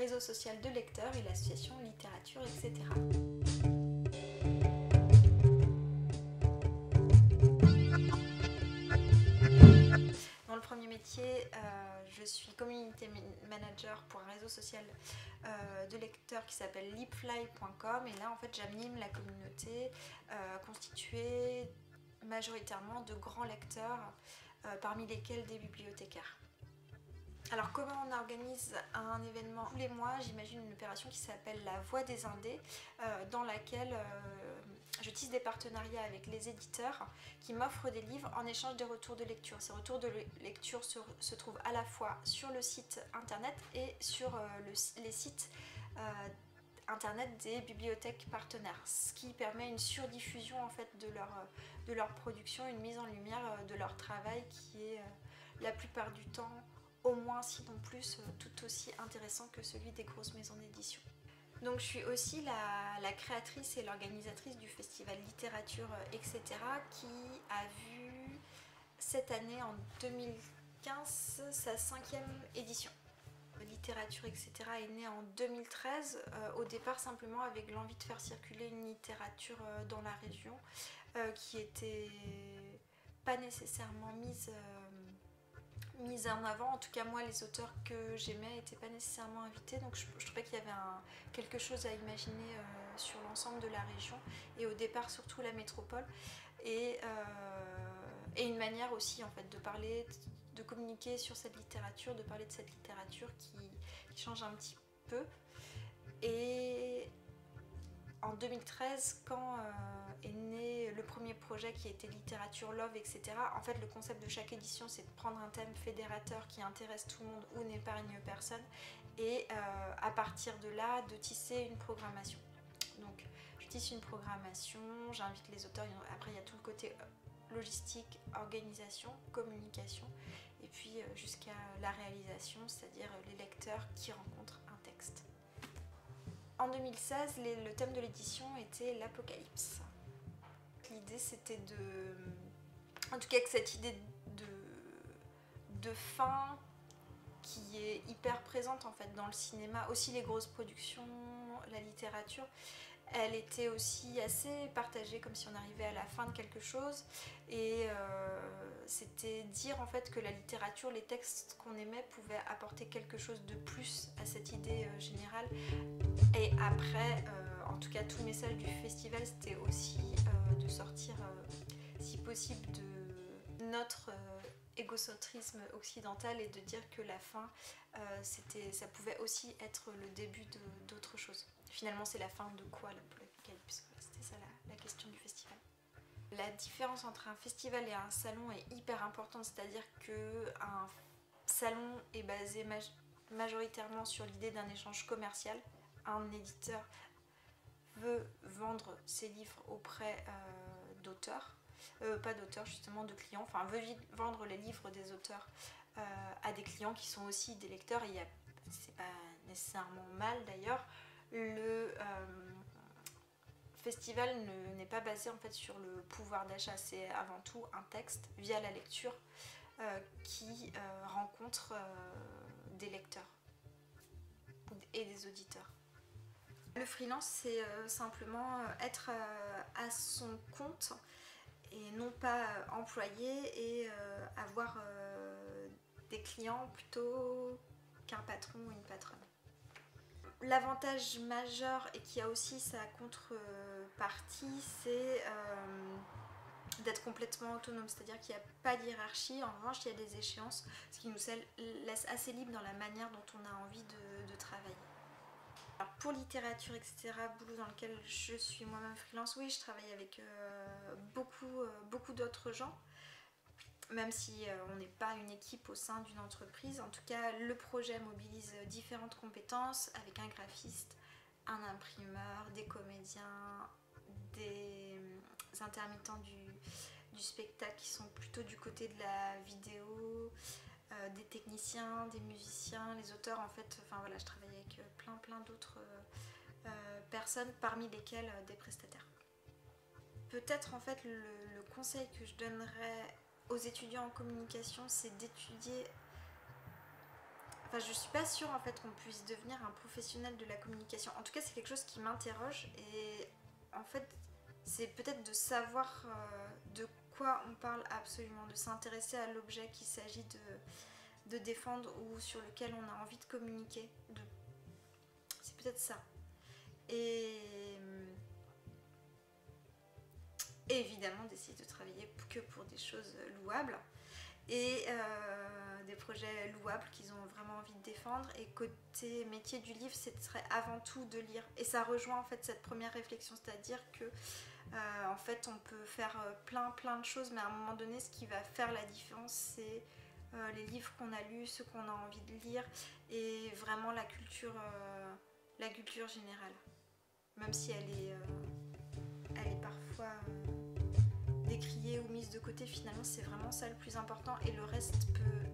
réseau social de lecteurs et l'association littérature, etc. Dans le premier métier, je suis community manager pour un réseau social de lecteurs qui s'appelle leapfly.com, et là en fait j'anime la communauté constituée majoritairement de grands lecteurs, parmi lesquels des bibliothécaires. Alors comment on organise un événement tous les mois? J'imagine une opération qui s'appelle la Voix des Indés, dans laquelle je tisse des partenariats avec les éditeurs qui m'offrent des livres en échange des retours de lecture. Ces retours de lecture se trouvent à la fois sur le site internet et sur les sites internet des bibliothèques partenaires, ce qui permet une surdiffusion en fait de leur production, une mise en lumière de leur travail qui est la plupart du temps, au moins sinon plus, tout aussi intéressant que celui des grosses maisons d'édition. Donc je suis aussi la créatrice et l'organisatrice du festival littérature, etc. qui a vu cette année, en 2015, sa 5e édition. Littérature, etc. est née en 2013, au départ simplement avec l'envie de faire circuler une littérature dans la région qui était pas nécessairement mise en avant. En tout cas moi, les auteurs que j'aimais n'étaient pas nécessairement invités, donc je trouvais qu'il y avait quelque chose à imaginer sur l'ensemble de la région et au départ surtout la métropole, et une manière aussi en fait de parler, de communiquer sur cette littérature, de parler de cette littérature qui change un petit peu. Et en 2013, quand est né le premier projet qui était Littérature Love, etc., en fait le concept de chaque édition c'est de prendre un thème fédérateur qui intéresse tout le monde ou n'épargne personne, et à partir de là de tisser une programmation. Donc je tisse une programmation, j'invite les auteurs, après il y a tout le côté logistique, organisation, communication, et puis jusqu'à la réalisation, c'est-à-dire les lecteurs qui rencontrent un texte. En 2016, le thème de l'édition était l'apocalypse. L'idée c'était en tout cas que cette idée de fin qui est hyper présente en fait dans le cinéma, aussi les grosses productions, la littérature, elle était aussi assez partagée, comme si on arrivait à la fin de quelque chose, et c'était dire en fait que la littérature, les textes qu'on aimait pouvaient apporter quelque chose de plus à cette idée générale. Et après, en tout cas tout le message du festival c'était aussi de sortir si possible de notre égocentrisme occidental et de dire que la fin, ça pouvait aussi être le début d'autre chose. Finalement, c'est la fin de quoi l'apocalypse? C'était ça la question du festival. La différence entre un festival et un salon est hyper importante, c'est-à-dire qu'un salon est basé majoritairement sur l'idée d'un échange commercial. Un éditeur veut vendre ses livres auprès d'auteurs, pas d'auteurs justement, de clients, enfin veut vendre les livres des auteurs à des clients qui sont aussi des lecteurs, et c'est pas nécessairement mal d'ailleurs. Le festival n'est pas basé en fait sur le pouvoir d'achat, c'est avant tout un texte via la lecture qui rencontre des lecteurs et des auditeurs. Le freelance, c'est simplement être à son compte et non pas employé, et avoir des clients plutôt qu'un patron ou une patronne. L'avantage majeur, et qui a aussi sa contrepartie, c'est d'être complètement autonome, c'est-à-dire qu'il n'y a pas de hiérarchie. En revanche, il y a des échéances, ce qui nous laisse assez libre dans la manière dont on a envie de travailler. Alors pour littérature, etc., boulot dans lequel je suis moi-même freelance, oui, je travaille avec beaucoup d'autres gens, même si on n'est pas une équipe au sein d'une entreprise. En tout cas, le projet mobilise différentes compétences avec un graphiste, un imprimeur, des comédiens, des intermittents du spectacle qui sont plutôt du côté de la vidéo, des techniciens, des musiciens, les auteurs en fait. Enfin voilà, je travaille avec plein d'autres personnes, parmi lesquelles des prestataires. Peut-être en fait le conseil que je donnerais aux étudiants en communication, c'est d'étudier Enfin, je suis pas sûre en fait qu'on puisse devenir un professionnel de la communication. En tout cas, c'est quelque chose qui m'interroge et en fait, c'est peut-être de savoir de quoi on parle absolument, de s'intéresser à l'objet qu'il s'agit de défendre ou sur lequel on a envie de communiquer. C'est peut-être ça. Et évidemment d'essayer de travailler que pour des choses louables et des projets louables qu'ils ont vraiment envie de défendre. Et côté métier du livre, ce serait avant tout de lire. Et ça rejoint en fait cette première réflexion, c'est-à-dire que en fait on peut faire plein de choses, mais à un moment donné ce qui va faire la différence c'est les livres qu'on a lus, ceux qu'on a envie de lire et vraiment la culture générale. Même si elle est parfois décriée ou mise de côté, finalement c'est vraiment ça le plus important et le reste peut